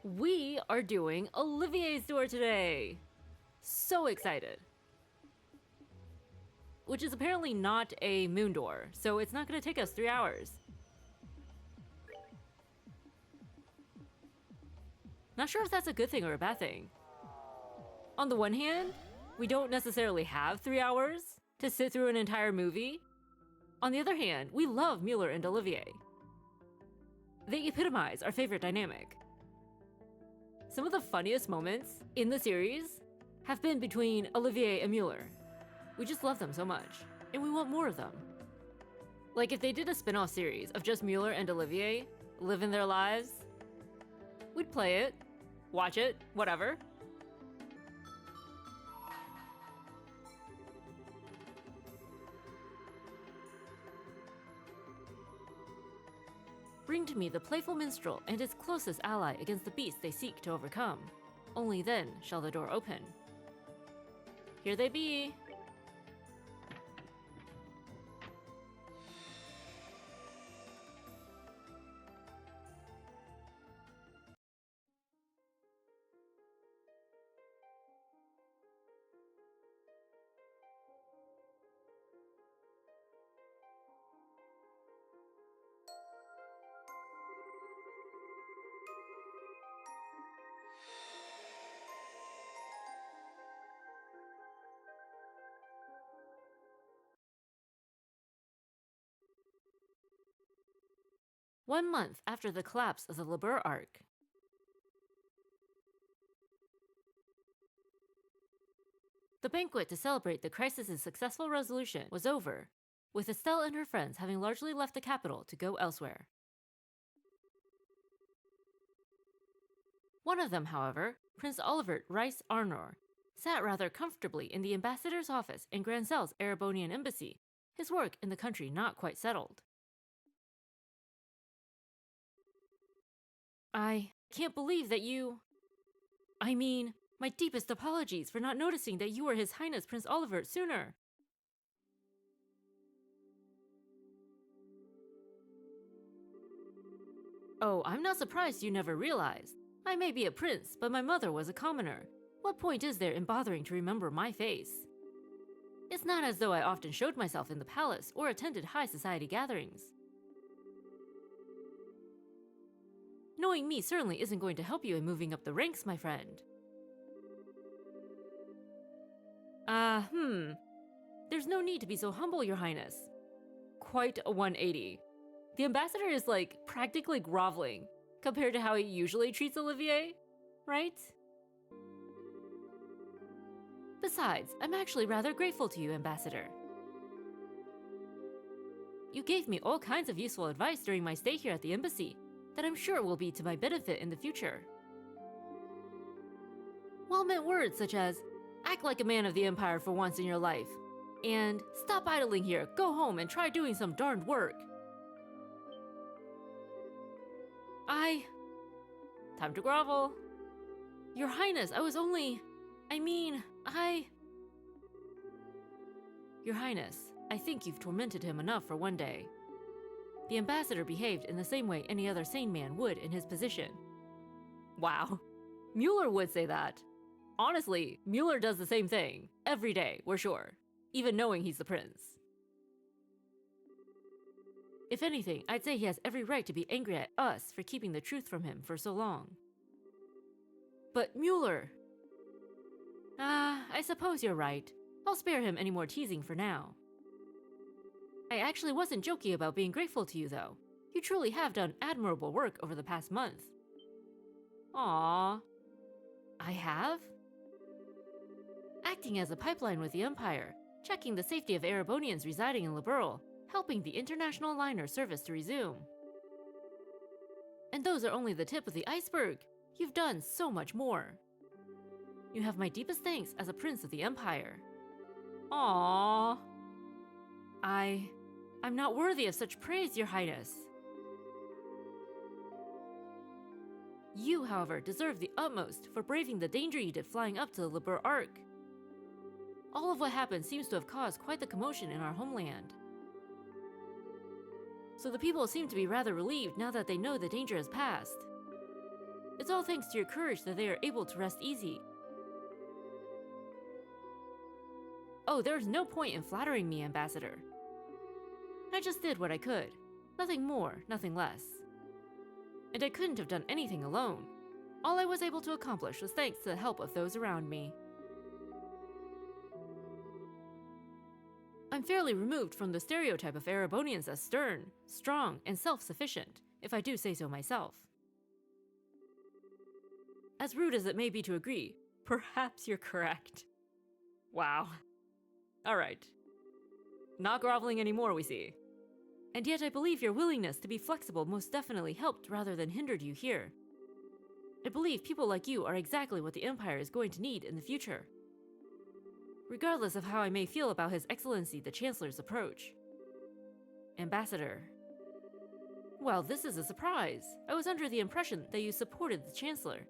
We are doing Olivier's door today! So excited. Which is apparently not a moon door, so it's not going to take us 3 hours. Not sure if that's a good thing or a bad thing. On the one hand, we don't necessarily have 3 hours to sit through an entire movie. On the other hand, we love Mueller and Olivier. They epitomize our favorite dynamic. Some of the funniest moments in the series have been between Olivier and Mueller. We just love them so much, and we want more of them. Like if they did a spin-off series of just Mueller and Olivier living their lives, we'd play it, watch it, whatever. Bring to me the playful minstrel and his closest ally against the beast they seek to overcome. Only then shall the door open. Here they be. One month after the collapse of the Labeur Arc. The banquet to celebrate the crisis' successful resolution was over, with Estelle and her friends having largely left the capital to go elsewhere. One of them, however, Prince Olivert Rice Arnor, sat rather comfortably in the ambassador's office in Grancel's Erebonian embassy, his work in the country not quite settled. I can't believe that you... I mean, my deepest apologies for not noticing that you were His Highness Prince Olivert sooner. Oh, I'm not surprised you never realized. I may be a prince, but my mother was a commoner. What point is there in bothering to remember my face? It's not as though I often showed myself in the palace or attended high society gatherings. Knowing me certainly isn't going to help you in moving up the ranks, my friend. There's no need to be so humble, Your Highness. Quite a 180. The ambassador is like practically groveling compared to how he usually treats Olivier, right? Besides, I'm actually rather grateful to you, Ambassador. You gave me all kinds of useful advice during my stay here at the embassy that I'm sure will be to my benefit in the future. Well-meant words such as, act like a man of the Empire for once in your life, and stop idling here, go home and try doing some darned work. Time to grovel. Your Highness, I was only... Your Highness, I think you've tormented him enough for one day. The ambassador behaved in the same way any other sane man would in his position. Wow, Mueller would say that. Honestly, Mueller does the same thing, every day, we're sure, even knowing he's the prince. If anything, I'd say he has every right to be angry at us for keeping the truth from him for so long. But Mueller... I suppose you're right. I'll spare him any more teasing for now. I actually wasn't joking about being grateful to you, though. You truly have done admirable work over the past month. Aww. I have? Acting as a pipeline with the Empire, checking the safety of Erebonians residing in Liberl, helping the international liner service to resume. And those are only the tip of the iceberg. You've done so much more. You have my deepest thanks as a prince of the Empire. Aww. I'm not worthy of such praise, Your Highness. You, however, deserve the utmost for braving the danger you did flying up to the Labeur Arc. All of what happened seems to have caused quite the commotion in our homeland. So the people seem to be rather relieved now that they know the danger has passed. It's all thanks to your courage that they are able to rest easy. Oh, there's no point in flattering me, Ambassador. I just did what I could. Nothing more, nothing less. And I couldn't have done anything alone. All I was able to accomplish was thanks to the help of those around me. I'm fairly removed from the stereotype of Erebonians as stern, strong, and self-sufficient, if I do say so myself. As rude as it may be to agree, perhaps you're correct. Wow. Alright. Not groveling anymore, we see. And yet I believe your willingness to be flexible most definitely helped rather than hindered you here. I believe people like you are exactly what the Empire is going to need in the future. Regardless of how I may feel about His Excellency the Chancellor's approach. Ambassador. Well, this is a surprise. I was under the impression that you supported the Chancellor.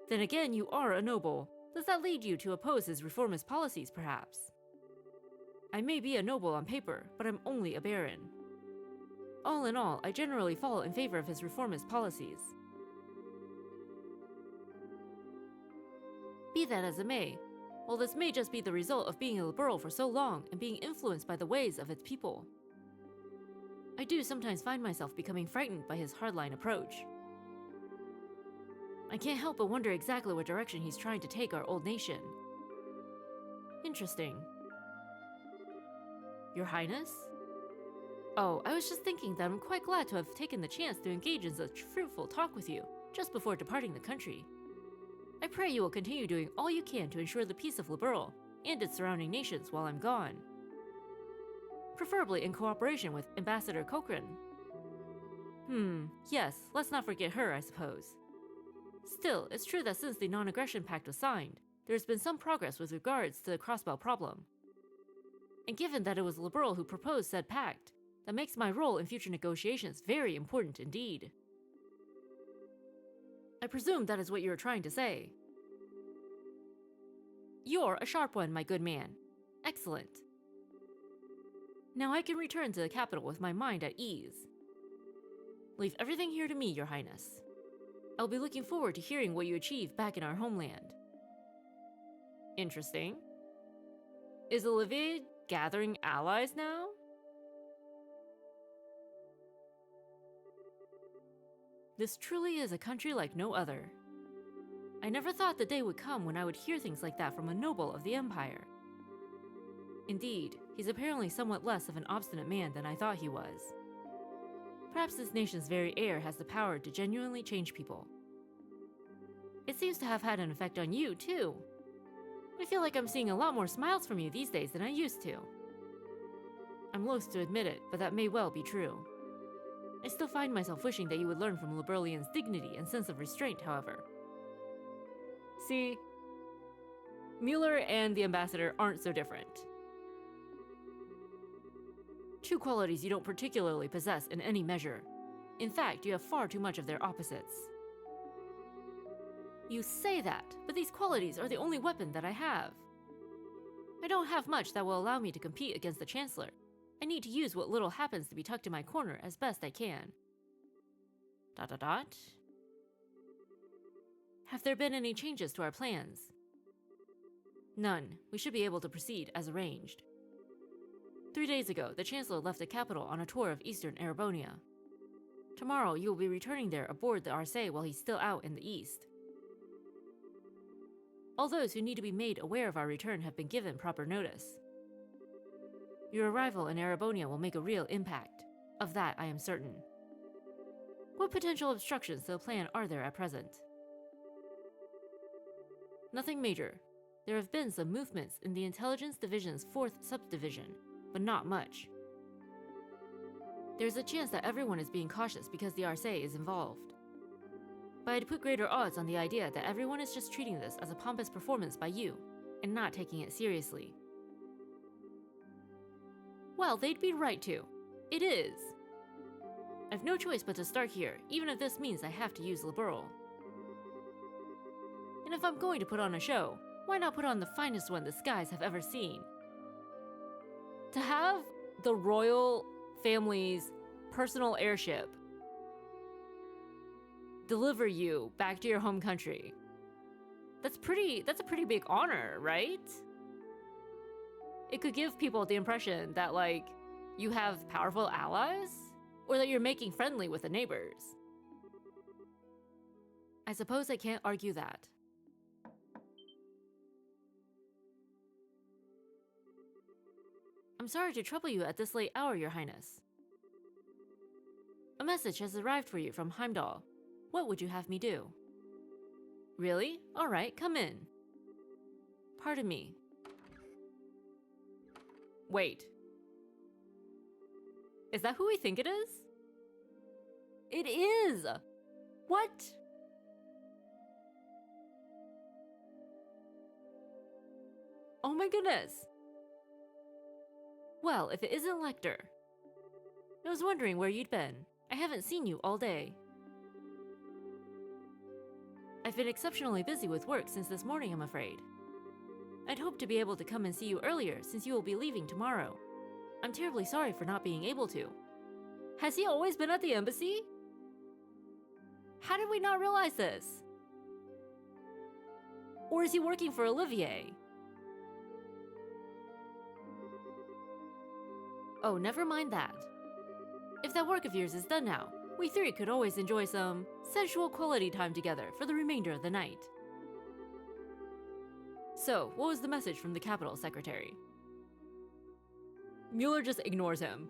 Then again, you are a noble. Does that lead you to oppose his reformist policies, perhaps? I may be a noble on paper, but I'm only a baron. All in all, I generally fall in favor of his reformist policies. Be that as it may, while this may just be the result of being a liberal for so long and being influenced by the ways of its people, I do sometimes find myself becoming frightened by his hardline approach. I can't help but wonder exactly what direction he's trying to take our old nation. Interesting. Your Highness? Oh, I was just thinking that I'm quite glad to have taken the chance to engage in such fruitful talk with you just before departing the country. I pray you will continue doing all you can to ensure the peace of Liberl and its surrounding nations while I'm gone. Preferably in cooperation with Ambassador Cochrane. Yes, let's not forget her, I suppose. Still, it's true that since the non-aggression pact was signed, there's been some progress with regards to the crossbow problem. And given that it was Liberl who proposed said pact, that makes my role in future negotiations very important indeed. I presume that is what you were trying to say. You're a sharp one, my good man. Excellent. Now I can return to the capital with my mind at ease. Leave everything here to me, Your Highness. I'll be looking forward to hearing what you achieve back in our homeland. Interesting. Is Olivier gathering allies now? This truly is a country like no other. I never thought the day would come when I would hear things like that from a noble of the Empire. Indeed, he's apparently somewhat less of an obstinate man than I thought he was. Perhaps this nation's very air has the power to genuinely change people. It seems to have had an effect on you, too. I feel like I'm seeing a lot more smiles from you these days than I used to. I'm loath to admit it, but that may well be true. I still find myself wishing that you would learn from Liberlian's dignity and sense of restraint, however. See, Mueller and the Ambassador aren't so different. Two qualities you don't particularly possess in any measure. In fact, you have far too much of their opposites. You say that, but these qualities are the only weapon that I have. I don't have much that will allow me to compete against the Chancellor. I need to use what little happens to be tucked in my corner as best I can. ... Have there been any changes to our plans? None. We should be able to proceed as arranged. 3 days ago, the Chancellor left the capital on a tour of Eastern Erebonia. Tomorrow, you will be returning there aboard the Arcee while he's still out in the east. All those who need to be made aware of our return have been given proper notice. Your arrival in Erebonia will make a real impact. Of that, I am certain. What potential obstructions to the plan are there at present? Nothing major. There have been some movements in the Intelligence Division's 4th subdivision, but not much. There's a chance that everyone is being cautious because the Arcee is involved. But I'd put greater odds on the idea that everyone is just treating this as a pompous performance by you, and not taking it seriously. Well, they'd be right to. It is. I've no choice but to start here, even if this means I have to use Liberl. And if I'm going to put on a show, why not put on the finest one the skies have ever seen? To have the royal family's personal airship deliver you back to your home country. That's a pretty big honor, right? It could give people the impression that, like, you have powerful allies, or that you're making friendly with the neighbors. I suppose I can't argue that. I'm sorry to trouble you at this late hour, Your Highness. A message has arrived for you from Heimdall. What would you have me do? Really? All right, come in. Pardon me. Wait. Is that who we think it is? It is! What? Oh my goodness. Well, if it isn't Lecter. I was wondering where you'd been. I haven't seen you all day. I've been exceptionally busy with work since this morning, I'm afraid. I'd hoped to be able to come and see you earlier since you will be leaving tomorrow. I'm terribly sorry for not being able to. Has he always been at the embassy? How did we not realize this? Or is he working for Olivier? Oh, never mind that. If that work of yours is done now, we three could always enjoy some sensual quality time together for the remainder of the night. So, what was the message from the Capital Secretary? Mueller just ignores him.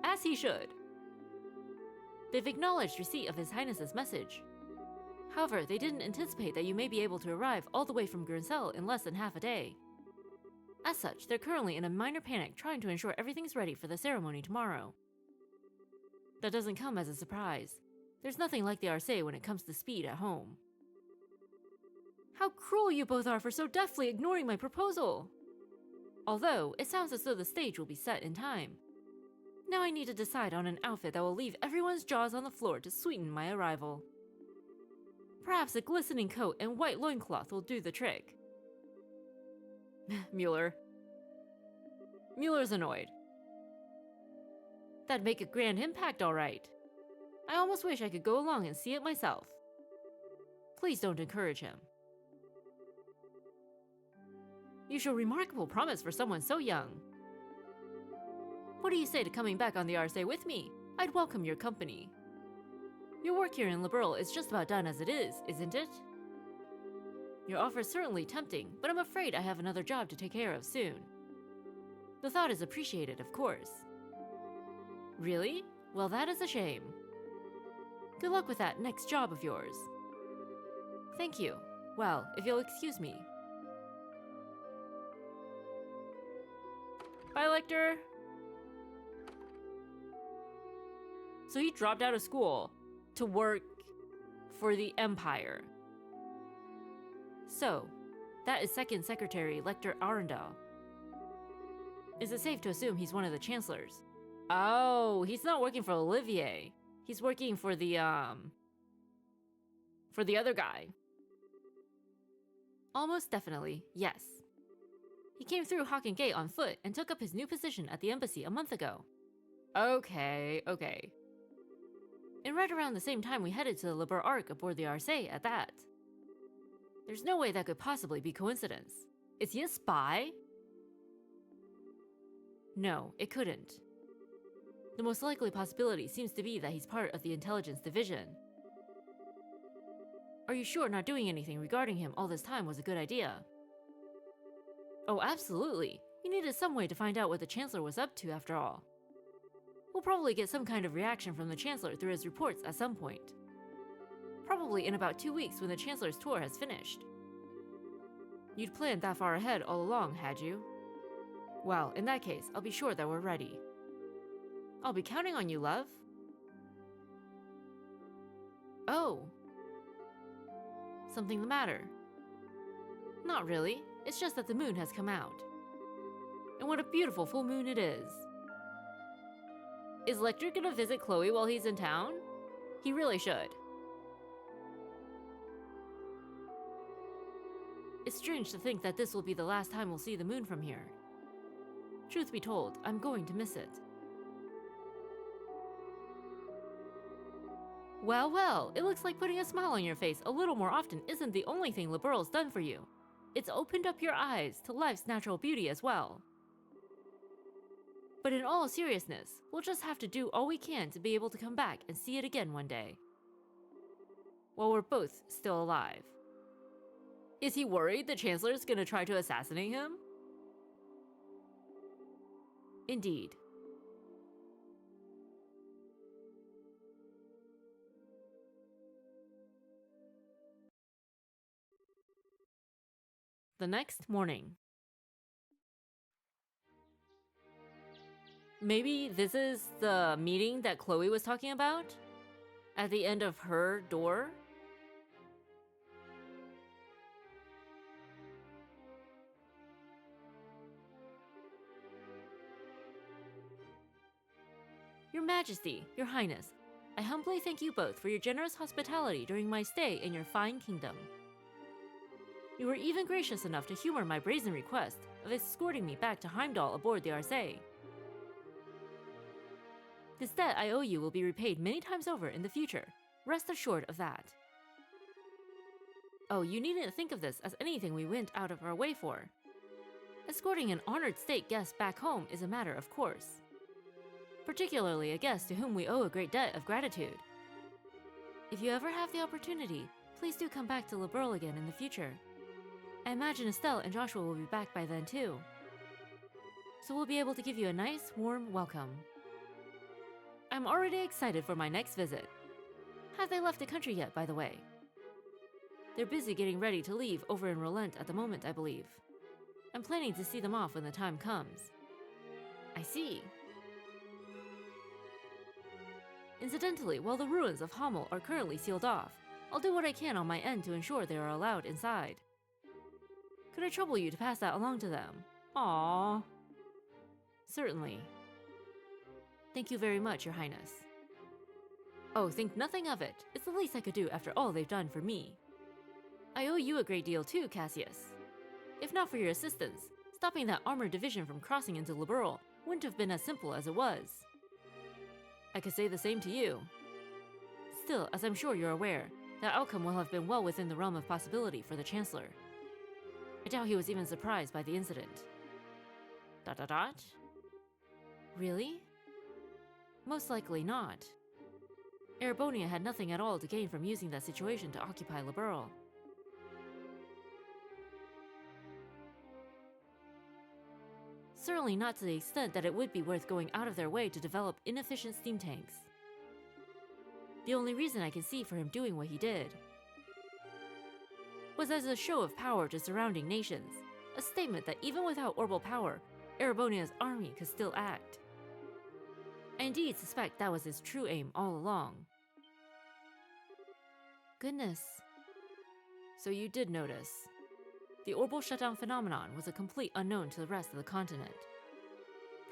As he should. They've acknowledged receipt of His Highness's message. However, they didn't anticipate that you may be able to arrive all the way from Grincel in less than half a day. As such, they're currently in a minor panic trying to ensure everything's ready for the ceremony tomorrow. That doesn't come as a surprise. There's nothing like the Arcee when it comes to speed at home. How cruel you both are for so deftly ignoring my proposal! Although, it sounds as though the stage will be set in time. Now I need to decide on an outfit that will leave everyone's jaws on the floor to sweeten my arrival. Perhaps a glistening coat and white loincloth will do the trick. Mueller. Mueller's annoyed. That'd make a grand impact, all right. I almost wish I could go along and see it myself. Please don't encourage him. You show remarkable promise for someone so young. What do you say to coming back on the Arcee with me? I'd welcome your company. Your work here in Liberl is just about done as it is, isn't it? Your offer's certainly tempting, but I'm afraid I have another job to take care of soon. The thought is appreciated, of course. Really? Well, that is a shame. Good luck with that next job of yours. Thank you. Well, if you'll excuse me. Bye, Lecter. So he dropped out of school to work for the Empire. So, that is Second Secretary Lecter Arundel. Is it safe to assume he's one of the Chancellors? Oh, he's not working for Olivier. He's working for the other guy. Almost definitely, yes. He came through Hawken Gate on foot and took up his new position at the embassy a month ago. Okay. And right around the same time we headed to the Liber Arc aboard the Arcee at that. There's no way that could possibly be coincidence. Is he a spy? No, it couldn't. The most likely possibility seems to be that he's part of the intelligence division. Are you sure not doing anything regarding him all this time was a good idea? Oh, absolutely. We needed some way to find out what the Chancellor was up to after all. We'll probably get some kind of reaction from the Chancellor through his reports at some point. Probably in about 2 weeks when the Chancellor's tour has finished. You'd planned that far ahead all along, had you? Well, in that case, I'll be sure that we're ready. I'll be counting on you, love. Oh. Something the matter? Not really. It's just that the moon has come out. And what a beautiful full moon it is. Is Lecter gonna visit Chloe while he's in town? He really should. It's strange to think that this will be the last time we'll see the moon from here. Truth be told, I'm going to miss it. Well, well, it looks like putting a smile on your face a little more often isn't the only thing Liberal's done for you. It's opened up your eyes to life's natural beauty as well. But in all seriousness, we'll just have to do all we can to be able to come back and see it again one day. While we're both still alive. Is he worried the Chancellor's gonna try to assassinate him? Indeed. The next morning. Maybe this is the meeting that Chloe was talking about? At the end of her door? Your Majesty, Your Highness, I humbly thank you both for your generous hospitality during my stay in your fine kingdom. You were even gracious enough to humor my brazen request of escorting me back to Heimdall aboard the Arcee. This debt I owe you will be repaid many times over in the future. Rest assured of that. Oh, you needn't think of this as anything we went out of our way for. Escorting an honored state guest back home is a matter of course. Particularly a guest to whom we owe a great debt of gratitude. If you ever have the opportunity, please do come back to Liberl again in the future. I imagine Estelle and Joshua will be back by then too. So we'll be able to give you a nice, warm welcome. I'm already excited for my next visit. Have they left the country yet, by the way? They're busy getting ready to leave over in Relent at the moment, I believe. I'm planning to see them off when the time comes. I see. Incidentally, while the ruins of Hamel are currently sealed off, I'll do what I can on my end to ensure they are allowed inside. Could I trouble you to pass that along to them? Aww. Certainly. Thank you very much, Your Highness. Oh, think nothing of it. It's the least I could do after all they've done for me. I owe you a great deal too, Cassius. If not for your assistance, stopping that armored division from crossing into Liberl wouldn't have been as simple as it was. I could say the same to you. Still, as I'm sure you're aware, that outcome will have been well within the realm of possibility for the Chancellor. I doubt he was even surprised by the incident. ... Really? Most likely not. Erebonia had nothing at all to gain from using that situation to occupy Liberl. Certainly not to the extent that it would be worth going out of their way to develop inefficient steam tanks. The only reason I can see for him doing what he did was as a show of power to surrounding nations, a statement that even without Orbal power, Erebonia's army could still act. I indeed suspect that was his true aim all along. Goodness. So you did notice. The Orbal shutdown phenomenon was a complete unknown to the rest of the continent.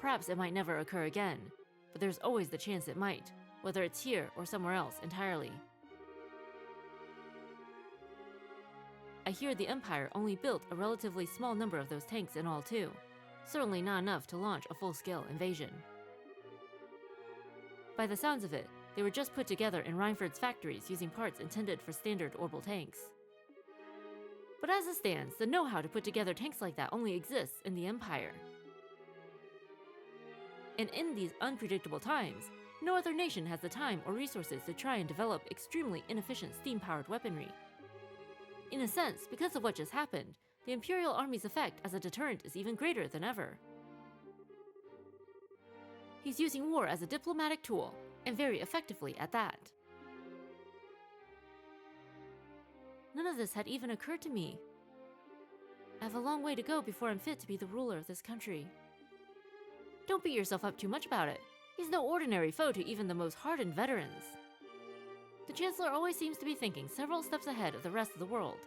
Perhaps it might never occur again, but there's always the chance it might, whether it's here or somewhere else entirely. I hear the Empire only built a relatively small number of those tanks in all too, certainly not enough to launch a full-scale invasion. By the sounds of it, they were just put together in Reinford's factories using parts intended for standard Orbal tanks. But as it stands, the know-how to put together tanks like that only exists in the Empire. And in these unpredictable times, no other nation has the time or resources to try and develop extremely inefficient steam-powered weaponry. In a sense, because of what just happened, the Imperial Army's effect as a deterrent is even greater than ever. He's using war as a diplomatic tool, and very effectively at that. None of this had even occurred to me. I have a long way to go before I'm fit to be the ruler of this country. Don't beat yourself up too much about it. He's no ordinary foe to even the most hardened veterans. The Chancellor always seems to be thinking several steps ahead of the rest of the world.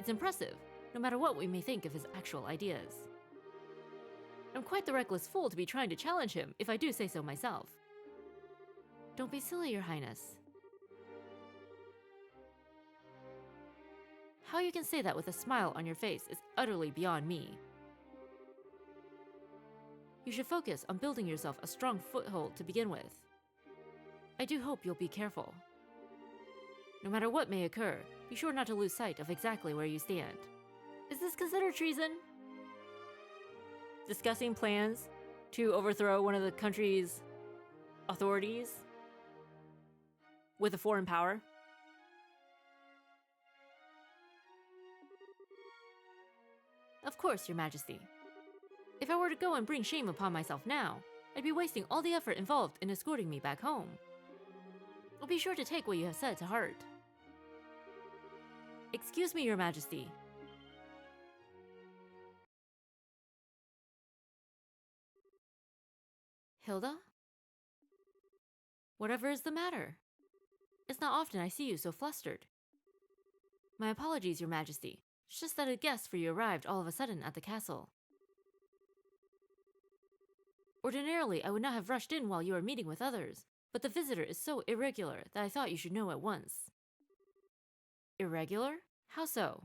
It's impressive, no matter what we may think of his actual ideas. I'm quite the reckless fool to be trying to challenge him, if I do say so myself. Don't be silly, Your Highness. How you can say that with a smile on your face is utterly beyond me. You should focus on building yourself a strong foothold to begin with. I do hope you'll be careful. No matter what may occur, be sure not to lose sight of exactly where you stand. Is this considered treason? Discussing plans to overthrow one of the country's authorities with a foreign power? Of course, Your Majesty. If I were to go and bring shame upon myself now, I'd be wasting all the effort involved in escorting me back home. I'll be sure to take what you have said to heart. Excuse me, Your Majesty. Hilda? Whatever is the matter? It's not often I see you so flustered. My apologies, Your Majesty. It's just that a guest for you arrived all of a sudden at the castle. Ordinarily, I would not have rushed in while you are meeting with others, but the visitor is so irregular that I thought you should know at once. Irregular? How so?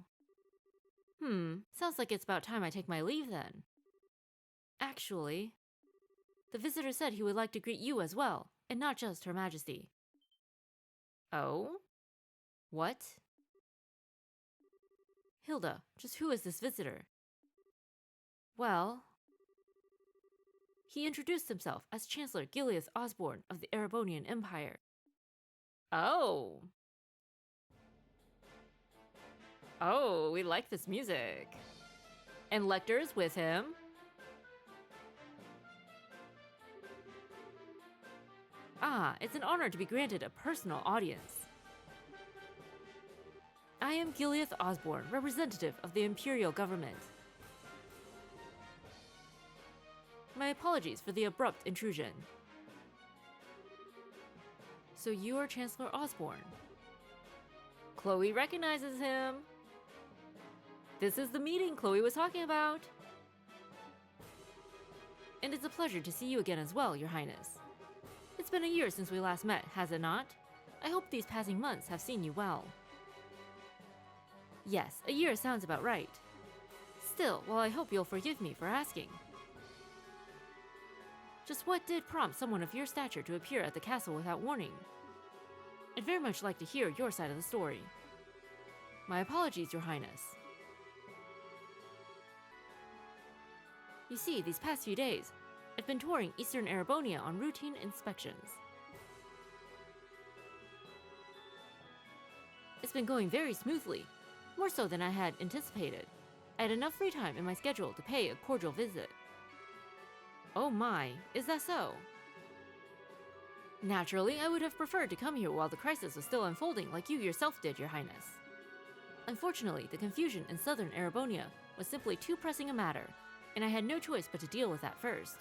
Sounds like it's about time I take my leave then. Actually, the visitor said he would like to greet you as well, and not just Her Majesty. Oh? What? Hilda, just who is this visitor? Well, he introduced himself as Chancellor Gileath Osborne of the Erebonian Empire. Oh! Oh, we like this music. And Lecter's with him. Ah, it's an honor to be granted a personal audience. I am Gileath Osborne, representative of the Imperial Government. My apologies for the abrupt intrusion. So you are Chancellor Osborne. Chloe recognizes him. This is the meeting Chloe was talking about. And it's a pleasure to see you again as well, Your Highness. It's been a year since we last met, has it not? I hope these passing months have seen you well. Yes, a year sounds about right. Still, well, I hope you'll forgive me for asking. Just what did prompt someone of your stature to appear at the castle without warning? I'd very much like to hear your side of the story. My apologies, Your Highness. You see, these past few days, I've been touring Eastern Erebonia on routine inspections. It's been going very smoothly, more so than I had anticipated. I had enough free time in my schedule to pay a cordial visit. Oh my, is that so? Naturally, I would have preferred to come here while the crisis was still unfolding like you yourself did, Your Highness. Unfortunately, the confusion in southern Erebonia was simply too pressing a matter, and I had no choice but to deal with that first.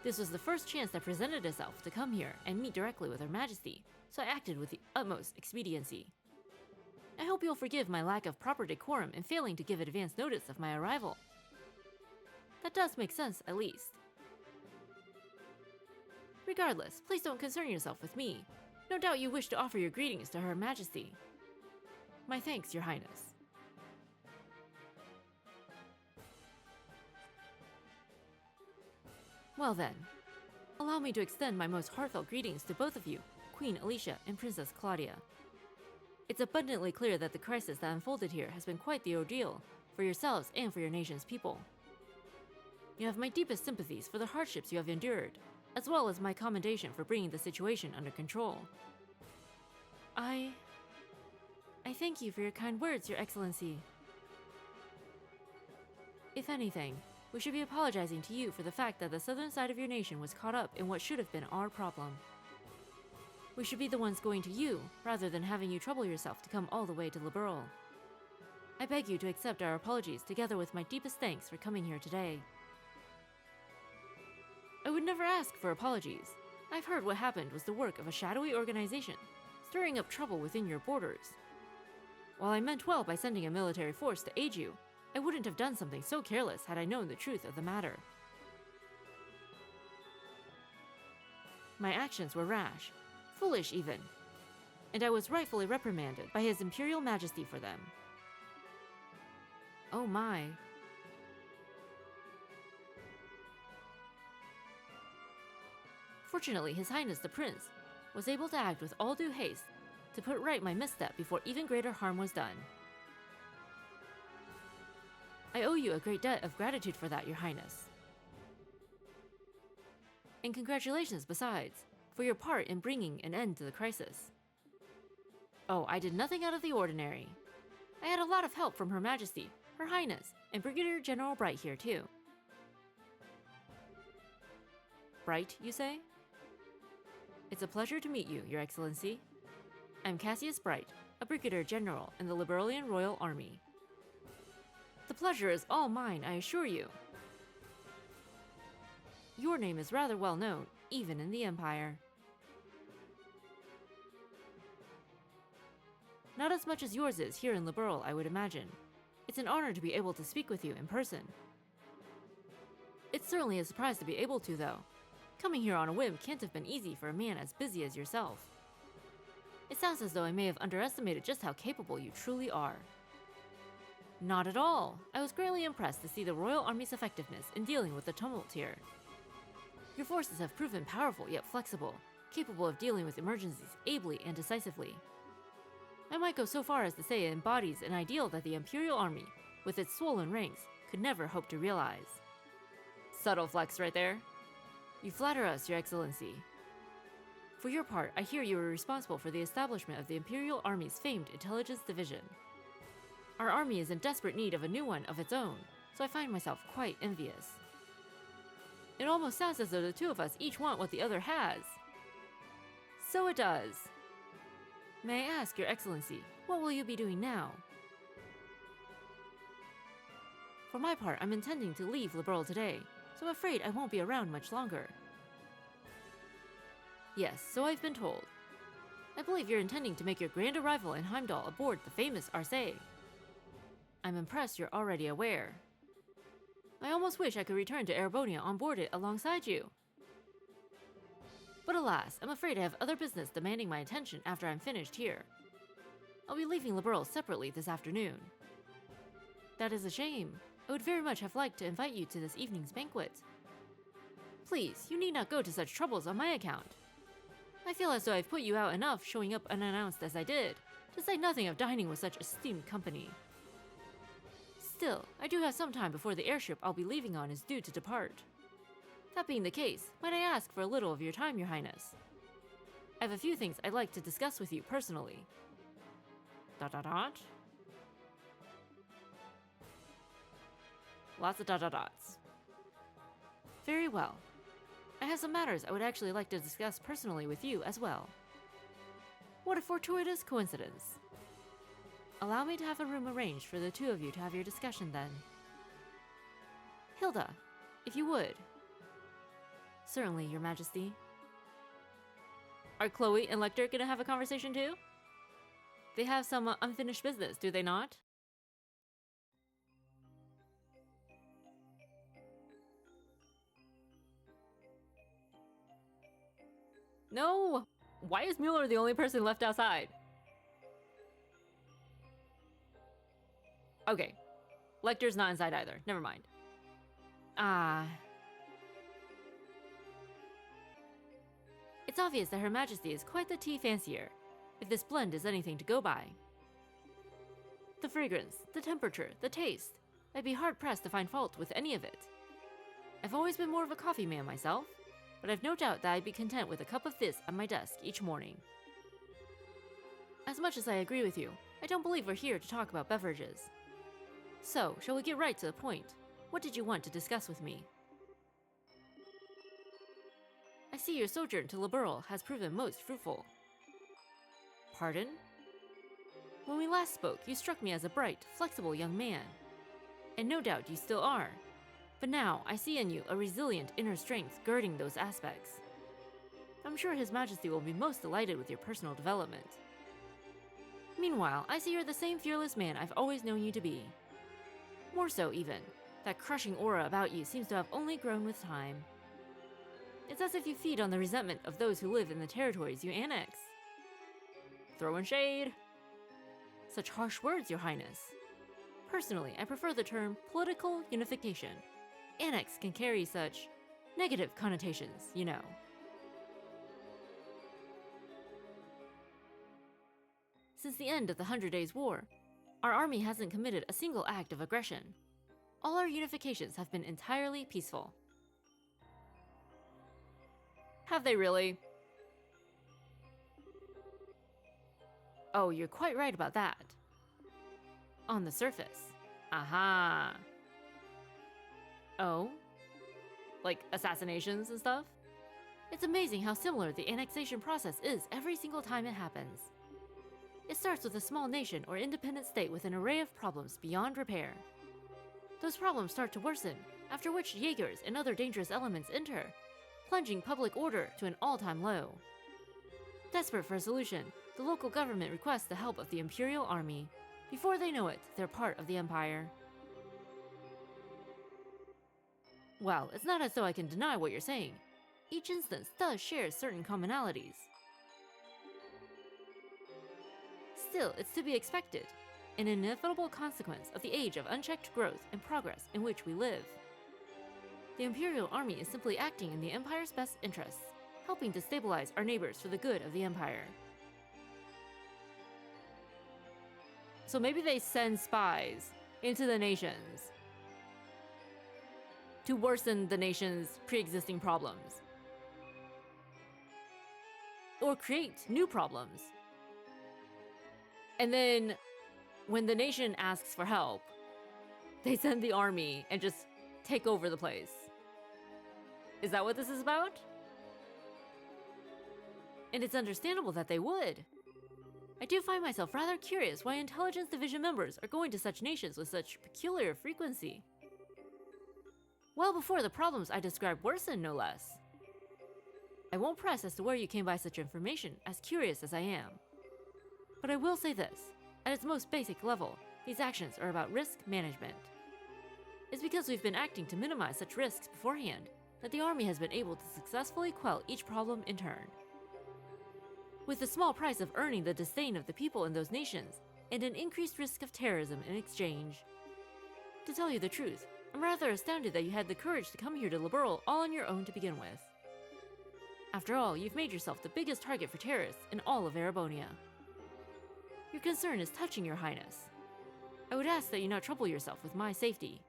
This was the first chance that presented itself to come here and meet directly with Her Majesty, so I acted with the utmost expediency. I hope you'll forgive my lack of proper decorum in failing to give advance notice of my arrival. That does make sense, at least. Regardless, please don't concern yourself with me. No doubt you wish to offer your greetings to Her Majesty. My thanks, Your Highness. Well then, allow me to extend my most heartfelt greetings to both of you, Queen Alicia and Princess Claudia. It's abundantly clear that the crisis that unfolded here has been quite the ordeal for yourselves and for your nation's people. You have my deepest sympathies for the hardships you have endured, as well as my commendation for bringing the situation under control. I thank you for your kind words, Your Excellency. If anything, we should be apologizing to you for the fact that the southern side of your nation was caught up in what should have been our problem. We should be the ones going to you, rather than having you trouble yourself to come all the way to Liberl. I beg you to accept our apologies together with my deepest thanks for coming here today. I would never ask for apologies. I've heard what happened was the work of a shadowy organization, stirring up trouble within your borders. While I meant well by sending a military force to aid you, I wouldn't have done something so careless had I known the truth of the matter. My actions were rash, foolish even, and I was rightfully reprimanded by His Imperial Majesty for them. Oh my. Fortunately, His Highness the Prince was able to act with all due haste to put right my misstep before even greater harm was done. I owe you a great debt of gratitude for that, Your Highness. And congratulations, besides, for your part in bringing an end to the crisis. Oh, I did nothing out of the ordinary. I had a lot of help from Her Majesty, Her Highness, and Brigadier General Bright here, too. Bright, you say? It's a pleasure to meet you, Your Excellency. I'm Cassius Bright, a Brigadier General in the Liberalian Royal Army. The pleasure is all mine, I assure you. Your name is rather well known, even in the Empire. Not as much as yours is here in Liberl, I would imagine. It's an honor to be able to speak with you in person. It's certainly a surprise to be able to, though. Coming here on a whim can't have been easy for a man as busy as yourself. It sounds as though I may have underestimated just how capable you truly are. Not at all. I was greatly impressed to see the Royal Army's effectiveness in dealing with the tumult here. Your forces have proven powerful yet flexible, capable of dealing with emergencies ably and decisively. I might go so far as to say it embodies an ideal that the Imperial Army, with its swollen ranks, could never hope to realize. Subtle flex right there. You flatter us, Your Excellency. For your part, I hear you were responsible for the establishment of the Imperial Army's famed intelligence division. Our army is in desperate need of a new one of its own, so I find myself quite envious. It almost sounds as though the two of us each want what the other has. So it does. May I ask, Your Excellency, what will you be doing now? For my part, I'm intending to leave Liberl today, so I'm afraid I won't be around much longer. Yes, so I've been told. I believe you're intending to make your grand arrival in Heimdall aboard the famous Arcee. I'm impressed you're already aware. I almost wish I could return to Erebonia on board it alongside you. But alas, I'm afraid I have other business demanding my attention after I'm finished here. I'll be leaving Liberl separately this afternoon. That is a shame. I would very much have liked to invite you to this evening's banquet. Please, you need not go to such troubles on my account. I feel as though I've put you out enough showing up unannounced as I did, to say nothing of dining with such esteemed company. Still, I do have some time before the airship I'll be leaving on is due to depart. That being the case, might I ask for a little of your time, Your Highness? I have a few things I'd like to discuss with you personally. ... Lots of ... Very well. I have some matters I would actually like to discuss personally with you as well. What a fortuitous coincidence. Allow me to have a room arranged for the two of you to have your discussion then. Hilda, if you would. Certainly, Your Majesty. Are Chloe and Lecter gonna have a conversation too? They have some unfinished business, do they not? No! Why is Mueller the only person left outside? Okay. Lecter's not inside either. Never mind. It's obvious that Her Majesty is quite the tea fancier, if this blend is anything to go by. The fragrance, the temperature, the taste. I'd be hard-pressed to find fault with any of it. I've always been more of a coffee man myself, but I've no doubt that I'd be content with a cup of this at my desk each morning. As much as I agree with you, I don't believe we're here to talk about beverages. So, shall we get right to the point? What did you want to discuss with me? I see your sojourn to Liberl has proven most fruitful. Pardon? When we last spoke, you struck me as a bright, flexible young man. And no doubt you still are. But now, I see in you a resilient inner strength girding those aspects. I'm sure His Majesty will be most delighted with your personal development. Meanwhile, I see you're the same fearless man I've always known you to be. More so, even. That crushing aura about you seems to have only grown with time. It's as if you feed on the resentment of those who live in the territories you annex. Throwing shade. Such harsh words, Your Highness. Personally, I prefer the term political unification. Annex can carry such negative connotations, you know. Since the end of the 100 Days War, our army hasn't committed a single act of aggression. All our unifications have been entirely peaceful. Have they really? Oh, you're quite right about that. On the surface. Aha. Oh? Like assassinations and stuff? It's amazing how similar the annexation process is every single time it happens. It starts with a small nation or independent state with an array of problems beyond repair. Those problems start to worsen, after which Jaegers and other dangerous elements enter, plunging public order to an all-time low. Desperate for a solution, the local government requests the help of the Imperial Army. Before they know it, they're part of the Empire. Well, it's not as though I can deny what you're saying. Each instance does share certain commonalities. Still, it's to be expected, an inevitable consequence of the age of unchecked growth and progress in which we live. The Imperial Army is simply acting in the Empire's best interests, helping to stabilize our neighbors for the good of the Empire. So maybe they send spies into the nations to worsen the nation's pre-existing problems. Or create new problems. And then, when the nation asks for help, they send the army and just take over the place. Is that what this is about? And it's understandable that they would. I do find myself rather curious why Intelligence Division members are going to such nations with such peculiar frequency. Well before the problems I described worsen, no less. I won't press as to where you came by such information, as curious as I am. But I will say this, at its most basic level, these actions are about risk management. It's because we've been acting to minimize such risks beforehand that the army has been able to successfully quell each problem in turn. With the small price of earning the disdain of the people in those nations, and an increased risk of terrorism in exchange. To tell you the truth, I'm rather astounded that you had the courage to come here to Liberl all on your own to begin with. After all, you've made yourself the biggest target for terrorists in all of Erebonia. Your concern is touching, Your Highness. I would ask that you not trouble yourself with my safety.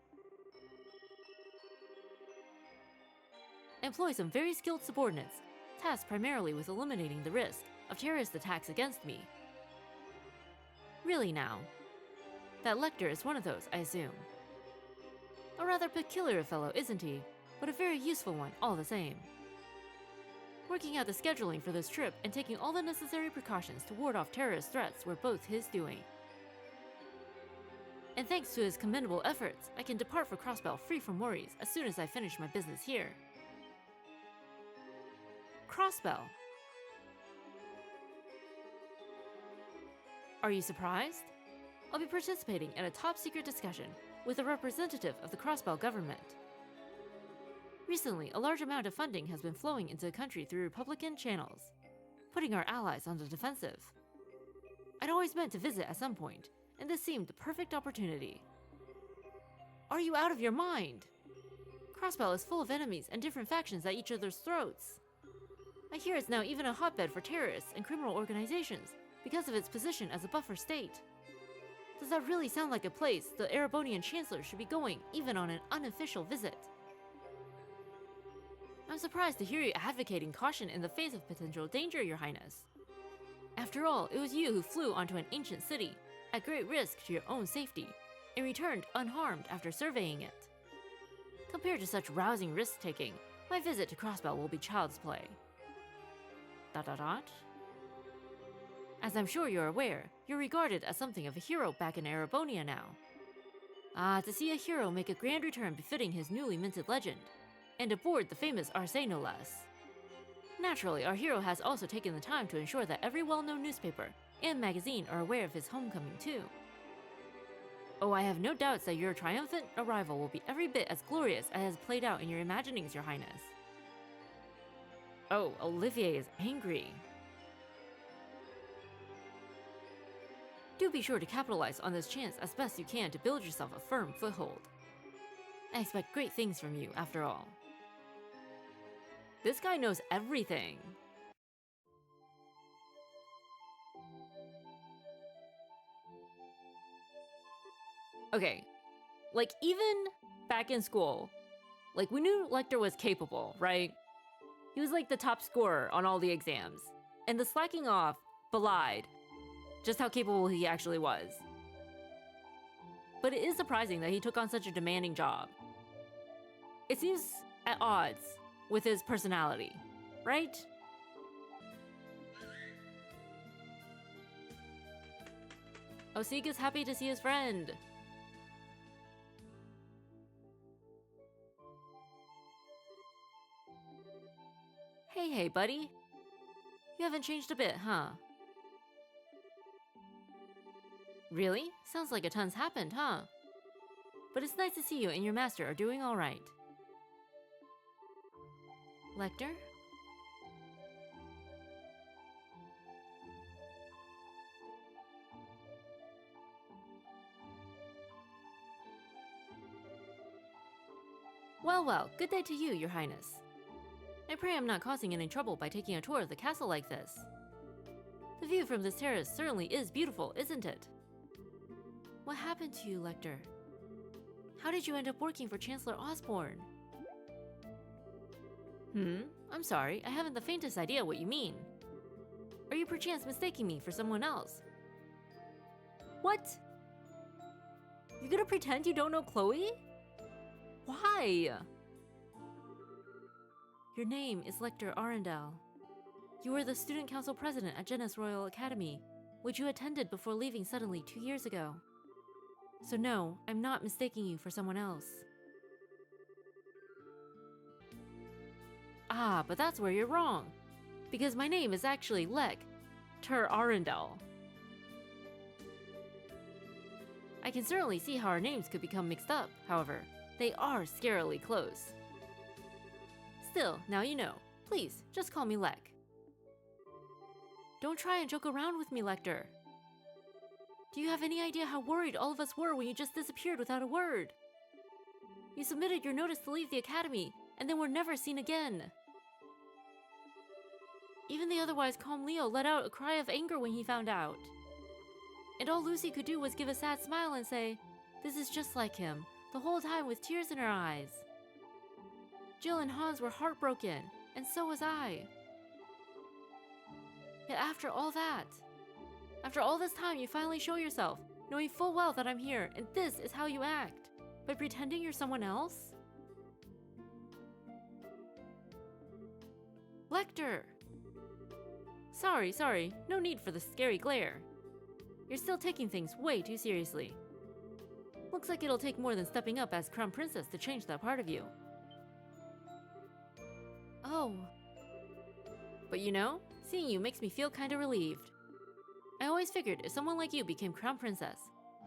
Employ some very skilled subordinates, tasked primarily with eliminating the risk of terrorist attacks against me. Really now. That Lecter is one of those, I assume. A rather peculiar fellow, isn't he? But a very useful one, all the same. Working out the scheduling for this trip and taking all the necessary precautions to ward off terrorist threats were both his doing. And thanks to his commendable efforts, I can depart for Crossbell free from worries as soon as I finish my business here. Crossbell. Are you surprised? I'll be participating in a top-secret discussion with a representative of the Crossbell government. Recently, a large amount of funding has been flowing into the country through Republican channels, putting our allies on the defensive. I'd always meant to visit at some point, and this seemed the perfect opportunity. Are you out of your mind? Crossbell is full of enemies and different factions at each other's throats. I hear it's now even a hotbed for terrorists and criminal organizations because of its position as a buffer state. Does that really sound like a place the Erebonian Chancellor should be going even on an unofficial visit? I'm surprised to hear you advocating caution in the face of potential danger, Your Highness. After all, it was you who flew onto an ancient city, at great risk to your own safety, and returned unharmed after surveying it. Compared to such rousing risk-taking, my visit to Crossbell will be child's play. ... As I'm sure you're aware, you're regarded as something of a hero back in Erebonia now. Ah, to see a hero make a grand return befitting his newly minted legend, and aboard the famous Arce no less. Naturally, our hero has also taken the time to ensure that every well-known newspaper and magazine are aware of his homecoming too. Oh, I have no doubts that your triumphant arrival will be every bit as glorious as played out in your imaginings, Your Highness. Oh, Olivier is angry. Do be sure to capitalize on this chance as best you can to build yourself a firm foothold. I expect great things from you, after all. This guy knows everything. Okay, like, even back in school, like, we knew Lecter was capable, right? He was like the top scorer on all the exams. And the slacking off belied just how capable he actually was. But it is surprising that he took on such a demanding job. It seems at odds with his personality, right? Osik is happy to see his friend. Hey, buddy. You haven't changed a bit, huh? Really? Sounds like a ton's happened, huh? But it's nice to see you and your master are doing all right. Lecter? Well, good day to you, your highness. I pray I'm not causing any trouble by taking a tour of the castle like this. The view from this terrace certainly is beautiful, isn't it? What happened to you, Lecter? How did you end up working for Chancellor Osborne? I'm sorry, I haven't the faintest idea what you mean. Are you perchance mistaking me for someone else? What? You're gonna pretend you don't know Chloe? Why? Your name is Lecter Arundel. You were the student council president at Jenis Royal Academy, which you attended before leaving suddenly 2 years ago. So no, I'm not mistaking you for someone else. Ah, but that's where you're wrong. Because my name is actually Lecter Arundel. I can certainly see how our names could become mixed up, however. They are scarily close. Still, now you know. Please, just call me Lek. Don't try and joke around with me, Lecter. Do you have any idea how worried all of us were when you just disappeared without a word? You submitted your notice to leave the academy, and then were never seen again. Even the otherwise calm Leo let out a cry of anger when he found out. And all Lucy could do was give a sad smile and say, "This is just like him," the whole time with tears in her eyes. Jill and Hans were heartbroken, and so was I. Yet after all that, after all this time, you finally show yourself, knowing full well that I'm here, and this is how you act, by pretending you're someone else? Lecter! Sorry, no need for the scary glare. You're still taking things way too seriously. Looks like it'll take more than stepping up as Crown Princess to change that part of you. Oh. But you know, seeing you makes me feel kinda relieved. I always figured if someone like you became Crown Princess,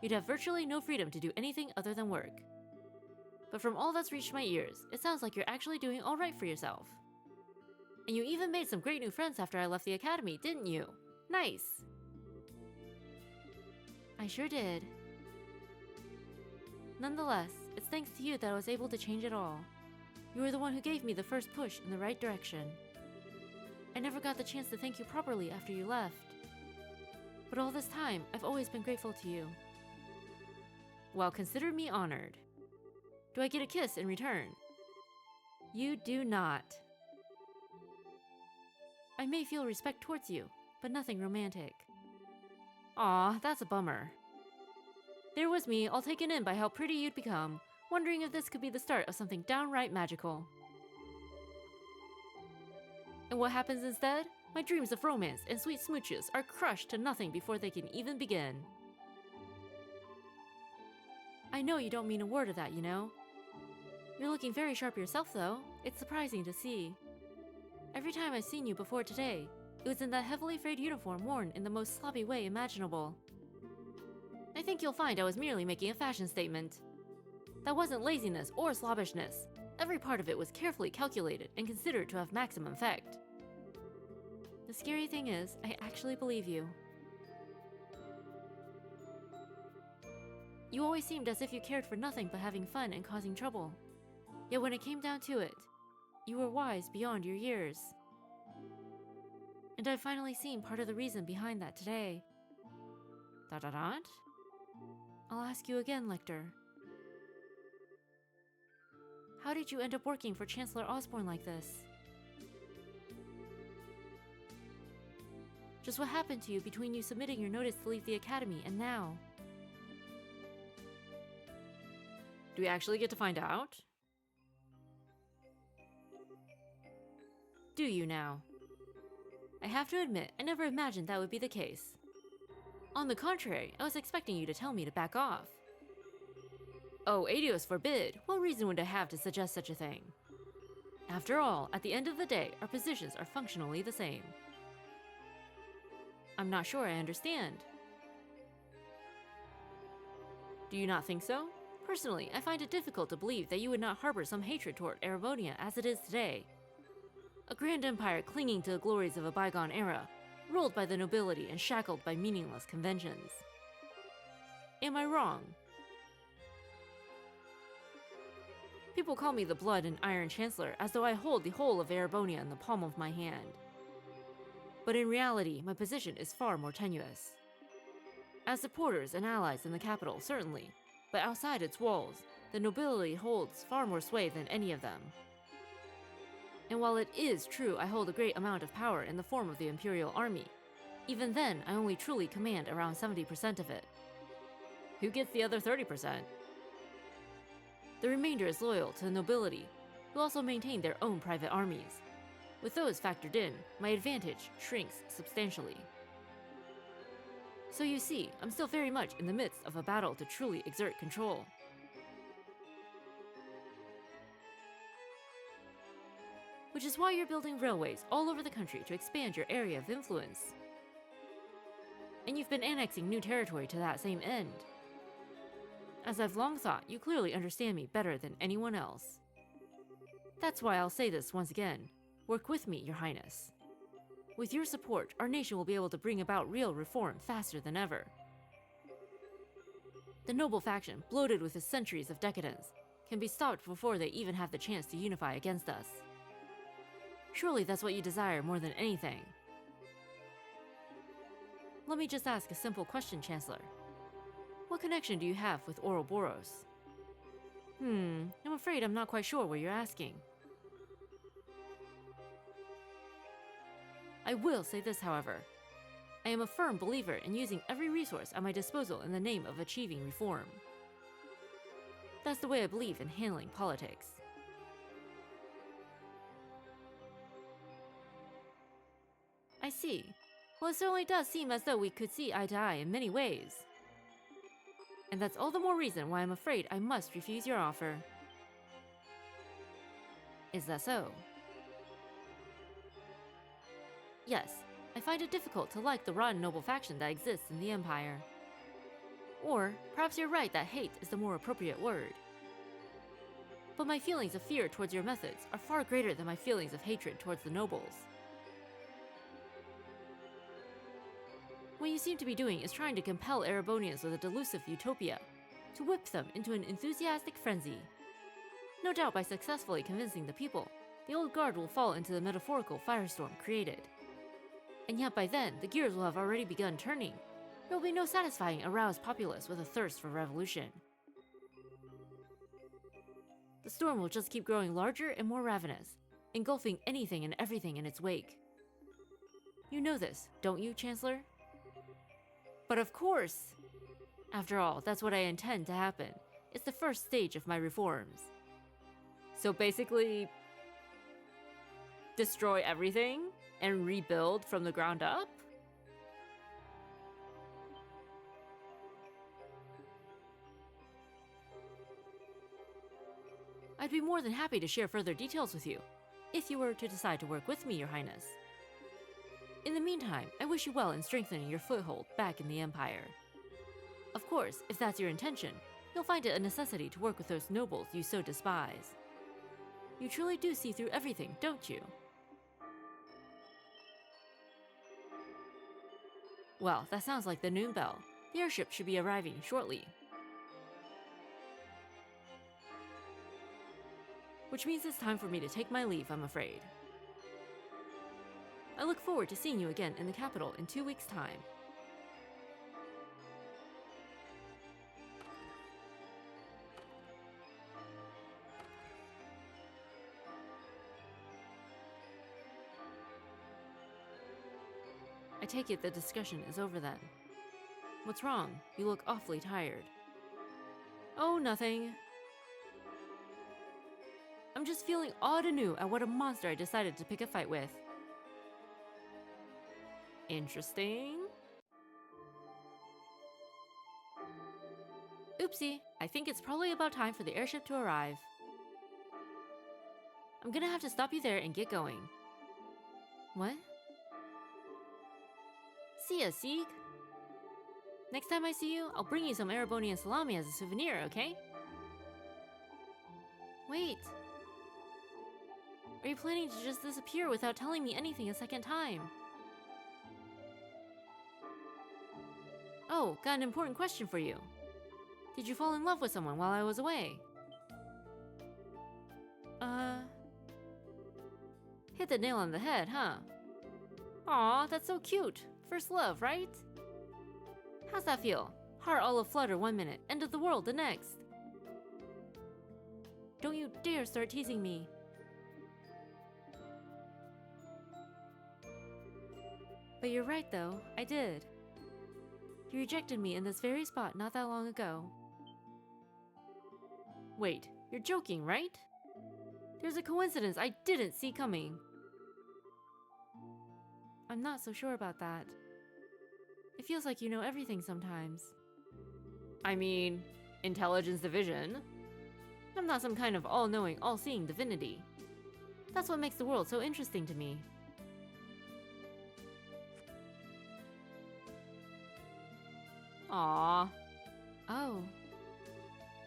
you'd have virtually no freedom to do anything other than work. But from all that's reached my ears, it sounds like you're actually doing alright for yourself. And you even made some great new friends after I left the academy, didn't you? Nice! I sure did. Nonetheless, it's thanks to you that I was able to change it all. You were the one who gave me the first push in the right direction. I never got the chance to thank you properly after you left. But all this time, I've always been grateful to you. Well, consider me honored. Do I get a kiss in return? You do not. I may feel respect towards you, but nothing romantic. Aw, that's a bummer. There was me, all taken in by how pretty you'd become, wondering if this could be the start of something downright magical. And what happens instead? My dreams of romance and sweet smooches are crushed to nothing before they can even begin. I know you don't mean a word of that, you know. You're looking very sharp yourself, though. It's surprising to see. Every time I've seen you before today, it was in that heavily frayed uniform worn in the most sloppy way imaginable. I think you'll find I was merely making a fashion statement. That wasn't laziness or slobbishness. Every part of it was carefully calculated and considered to have maximum effect. The scary thing is, I actually believe you. You always seemed as if you cared for nothing but having fun and causing trouble. Yet when it came down to it, you were wise beyond your years. And I've finally seen part of the reason behind that today. Dot dot dot? I'll ask you again, Lecter. How did you end up working for Chancellor Osborne like this? Just what happened to you between you submitting your notice to leave the Academy and now? Do we actually get to find out? Do you now? I have to admit, I never imagined that would be the case. On the contrary, I was expecting you to tell me to back off. Oh, Adios forbid! What reason would I have to suggest such a thing? After all, at the end of the day, our positions are functionally the same. I'm not sure I understand. Do you not think so? Personally, I find it difficult to believe that you would not harbor some hatred toward Erebonia as it is today. A grand empire clinging to the glories of a bygone era, ruled by the nobility and shackled by meaningless conventions. Am I wrong? People call me the Blood and Iron Chancellor as though I hold the whole of Erebonia in the palm of my hand. But in reality, my position is far more tenuous. As supporters and allies in the capital, certainly, but outside its walls, the nobility holds far more sway than any of them. And while it is true I hold a great amount of power in the form of the Imperial Army, even then I only truly command around 70% of it. Who gets the other 30%? The remainder is loyal to the nobility, who also maintain their own private armies. With those factored in, my advantage shrinks substantially. So you see, I'm still very much in the midst of a battle to truly exert control. Which is why you're building railways all over the country to expand your area of influence. And you've been annexing new territory to that same end. As I've long thought, you clearly understand me better than anyone else. That's why I'll say this once again. Work with me, Your Highness. With your support, our nation will be able to bring about real reform faster than ever. The noble faction, bloated with its centuries of decadence, can be stopped before they even have the chance to unify against us. Surely that's what you desire more than anything. Let me just ask a simple question, Chancellor. What connection do you have with Ouroboros? I'm afraid I'm not quite sure what you're asking. I will say this, however. I am a firm believer in using every resource at my disposal in the name of achieving reform. That's the way I believe in handling politics. I see. Well, it certainly does seem as though we could see eye to eye in many ways. And that's all the more reason why I'm afraid I must refuse your offer. Is that so? Yes, I find it difficult to like the rotten noble faction that exists in the Empire. Or, perhaps you're right that hate is the more appropriate word. But my feelings of fear towards your methods are far greater than my feelings of hatred towards the nobles. What you seem to be doing is trying to compel Erebonians with a delusive utopia, to whip them into an enthusiastic frenzy. No doubt by successfully convincing the people, the old guard will fall into the metaphorical firestorm created. And yet by then, the gears will have already begun turning. There will be no satisfying a roused populace with a thirst for revolution. The storm will just keep growing larger and more ravenous, engulfing anything and everything in its wake. You know this, don't you, Chancellor? But of course! After all, that's what I intend to happen. It's the first stage of my reforms. So basically, destroy everything and rebuild from the ground up? I'd be more than happy to share further details with you, if you were to decide to work with me, Your Highness. In the meantime, I wish you well in strengthening your foothold back in the Empire. Of course, if that's your intention, you'll find it a necessity to work with those nobles you so despise. You truly do see through everything, don't you? Well, that sounds like the noon bell. The airship should be arriving shortly. Which means it's time for me to take my leave, I'm afraid. I look forward to seeing you again in the capital in 2 weeks' time. I take it the discussion is over then. What's wrong? You look awfully tired. Oh, nothing. I'm just feeling odd anew at what a monster I decided to pick a fight with. Interesting. Oopsie, I think it's probably about time for the airship to arrive. I'm gonna have to stop you there and get going. What? See ya, Sieg. Next time I see you, I'll bring you some Erebonian salami as a souvenir, okay? Wait. Are you planning to just disappear without telling me anything a second time? Oh, got an important question for you. Did you fall in love with someone while I was away? Hit the nail on the head, huh? Aw, that's so cute. First love, right? How's that feel? Heart all aflutter one minute, end of the world the next. Don't you dare start teasing me. But you're right though, I did. You rejected me in this very spot not that long ago. Wait, you're joking, right? There's a coincidence I didn't see coming. I'm not so sure about that. It feels like you know everything sometimes. I mean, intelligence division. I'm not some kind of all-knowing, all-seeing divinity. That's what makes the world so interesting to me. Aww. Oh.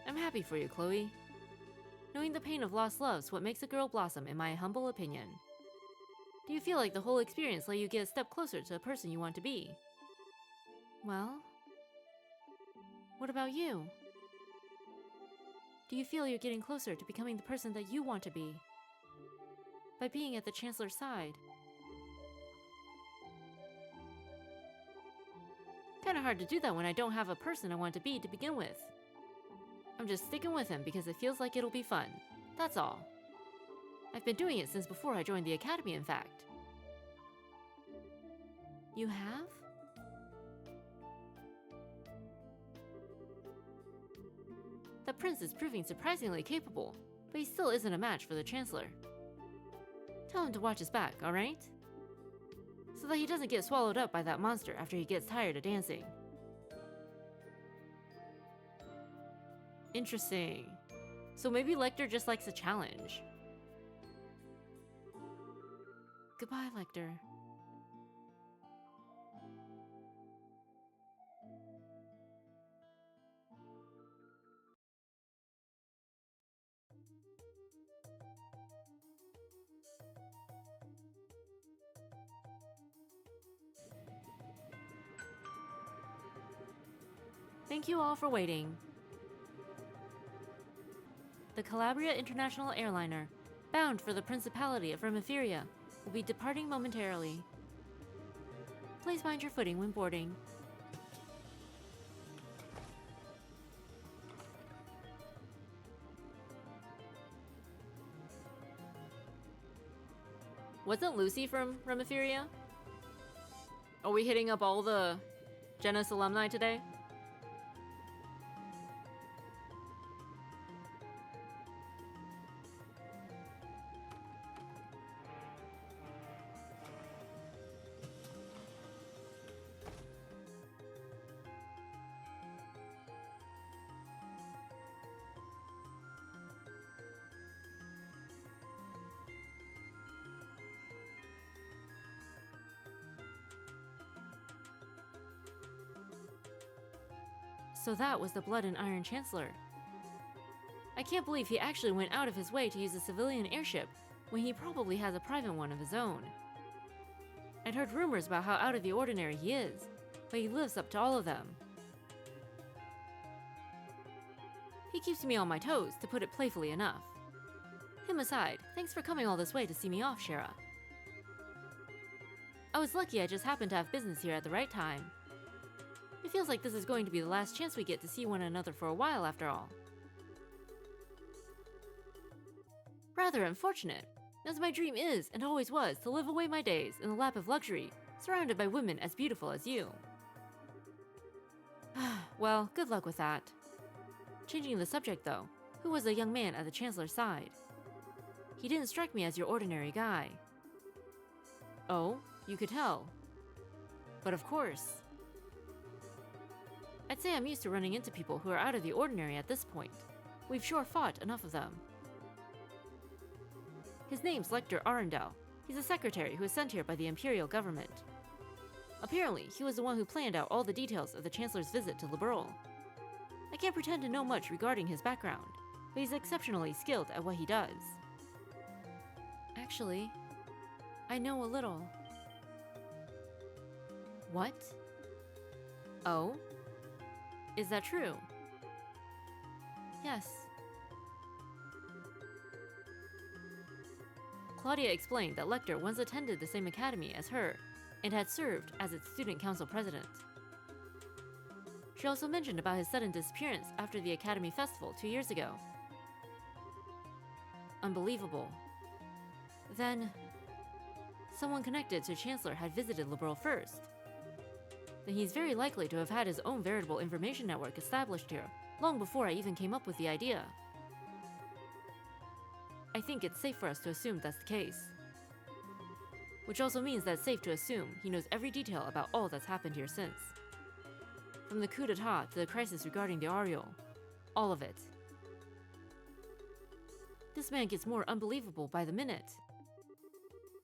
I'm happy for you, Chloe. Knowing the pain of lost love's what makes a girl blossom, in my humble opinion. Do you feel like the whole experience let you get a step closer to the person you want to be? Well, what about you? Do you feel you're getting closer to becoming the person that you want to be? By being at the Chancellor's side? Kinda hard to do that when I don't have a person I want to be to begin with. I'm just sticking with him because it feels like it'll be fun. That's all. I've been doing it since before I joined the Academy, in fact. You have? The prince is proving surprisingly capable, but he still isn't a match for the Chancellor. Tell him to watch his back, alright? So that he doesn't get swallowed up by that monster after he gets tired of dancing. Interesting. So maybe Lecter just likes a challenge. Goodbye, Lecter. Thank you all for waiting. The Calabria International Airliner, bound for the Principality of Remetheria, will be departing momentarily. Please mind your footing when boarding. Wasn't Lucy from Remetheria? Are we hitting up all the Genis alumni today? So that was the Blood and Iron Chancellor. I can't believe he actually went out of his way to use a civilian airship when he probably has a private one of his own. I'd heard rumors about how out of the ordinary he is, but he lives up to all of them. He keeps me on my toes, to put it playfully enough. Him aside, thanks for coming all this way to see me off, Shara. I was lucky I just happened to have business here at the right time. It feels like this is going to be the last chance we get to see one another for a while after all. Rather unfortunate, as my dream is and always was to live away my days in the lap of luxury, surrounded by women as beautiful as you. Well, good luck with that. Changing the subject though, who was the young man at the Chancellor's side? He didn't strike me as your ordinary guy. Oh, you could tell. But of course. I'd say I'm used to running into people who are out of the ordinary at this point. We've sure fought enough of them. His name's Lecter Arundel. He's a secretary who was sent here by the Imperial government. Apparently, he was the one who planned out all the details of the Chancellor's visit to Liberl. I can't pretend to know much regarding his background, but he's exceptionally skilled at what he does. Actually, I know a little. What? Oh? Is that true? Yes. Claudia explained that Lecter once attended the same academy as her and had served as its student council president. She also mentioned about his sudden disappearance after the academy festival 2 years ago. Unbelievable. Then, someone connected to Chancellor had visited Liberl first. Then he's very likely to have had his own veritable information network established here, long before I even came up with the idea. I think it's safe for us to assume that's the case. Which also means that it's safe to assume he knows every detail about all that's happened here since. From the coup d'etat to the crisis regarding the Ariel. All of it. This man gets more unbelievable by the minute.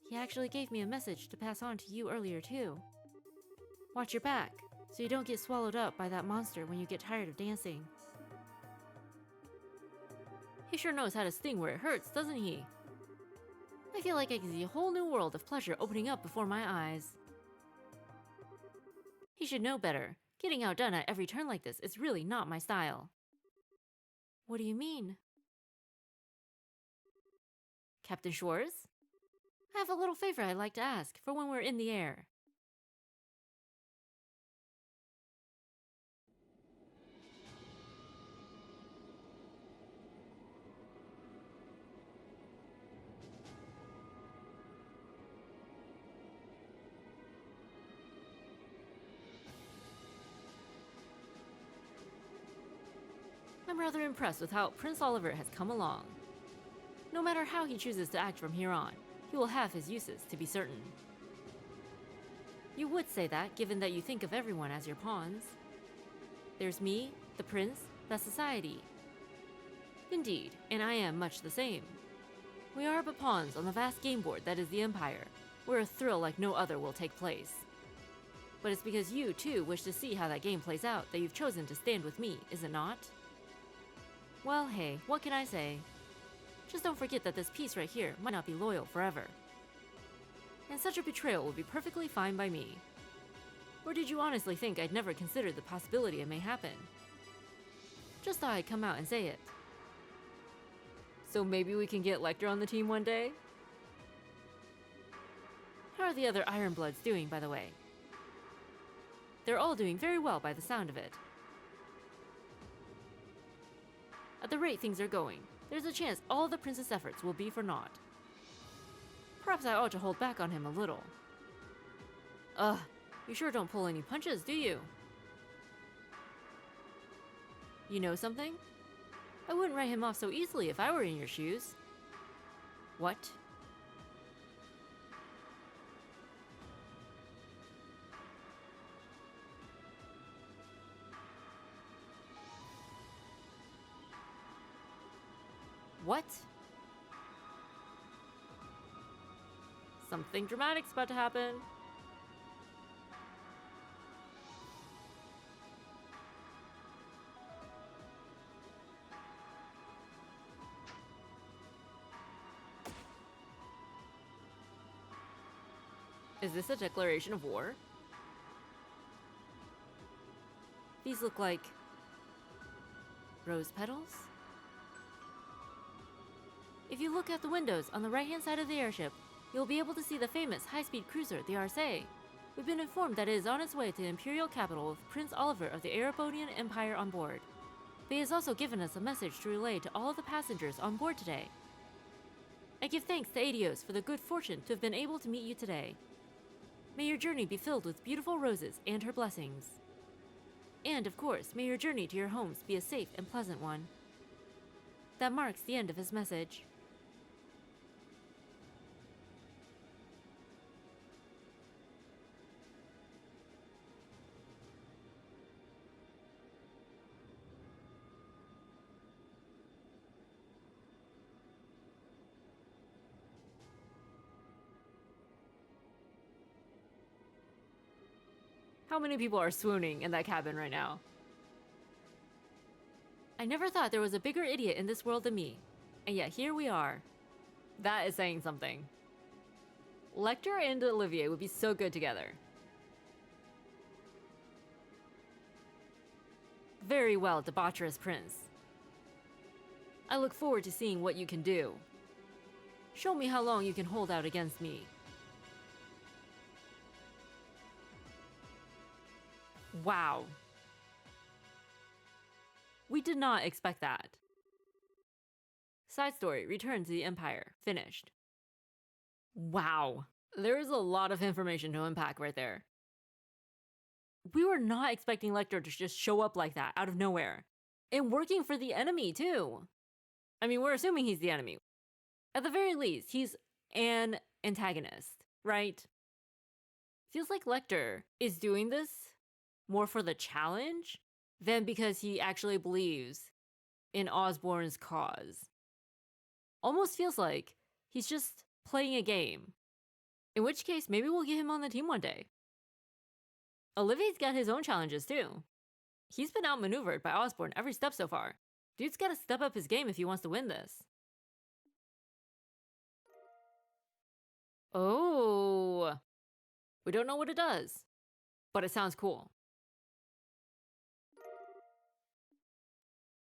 He actually gave me a message to pass on to you earlier too. Watch your back, so you don't get swallowed up by that monster when you get tired of dancing. He sure knows how to sting where it hurts, doesn't he? I feel like I can see a whole new world of pleasure opening up before my eyes. He should know better. Getting outdone at every turn like this is really not my style. What do you mean? Captain Schwartz? I have a little favor I'd like to ask for when we're in the air. I'm rather impressed with how Prince Oliver has come along. No matter how he chooses to act from here on, he will have his uses, to be certain. You would say that, given that you think of everyone as your pawns. There's me, the prince, the society. Indeed, and I am much the same. We are but pawns on the vast game board that is the Empire, where a thrill like no other will take place. But it's because you, too, wish to see how that game plays out that you've chosen to stand with me, is it not? Well, hey, what can I say? Just don't forget that this piece right here might not be loyal forever. And such a betrayal will be perfectly fine by me. Or did you honestly think I'd never considered the possibility it may happen? Just thought I'd come out and say it. So maybe we can get Lecter on the team one day? How are the other Ironbloods doing, by the way? They're all doing very well by the sound of it. At the rate things are going, there's a chance all the prince's efforts will be for naught. Perhaps I ought to hold back on him a little. Ugh, you sure don't pull any punches, do you? You know something? I wouldn't write him off so easily if I were in your shoes. What? What? Something dramatic's about to happen. Is this a declaration of war? These look like rose petals? If you look at the windows on the right-hand side of the airship, you'll be able to see the famous high-speed cruiser, the Arcee. We've been informed that it is on its way to the Imperial capital with Prince Oliver of the Erebonian Empire on board. But he has also given us a message to relay to all of the passengers on board today. I give thanks to Adios for the good fortune to have been able to meet you today. May your journey be filled with beautiful roses and her blessings. And of course, may your journey to your homes be a safe and pleasant one. That marks the end of his message. How many people are swooning in that cabin right now? I never thought there was a bigger idiot in this world than me. And yet here we are. That is saying something. Lecter and Olivier would be so good together. Very well, debaucherous prince. I look forward to seeing what you can do. Show me how long you can hold out against me. Wow. We did not expect that. Side story, Return to the Empire, finished. Wow. There is a lot of information to unpack right there. We were not expecting Lecter to just show up like that out of nowhere. And working for the enemy, too. I mean, we're assuming he's the enemy. At the very least, he's an antagonist, right? Feels like Lecter is doing this more for the challenge than because he actually believes in Osborn's cause. Almost feels like he's just playing a game. In which case, maybe we'll get him on the team one day. Olivier's got his own challenges too. He's been outmaneuvered by Osborn every step so far. Dude's gotta step up his game if he wants to win this. Oh. We don't know what it does, but it sounds cool.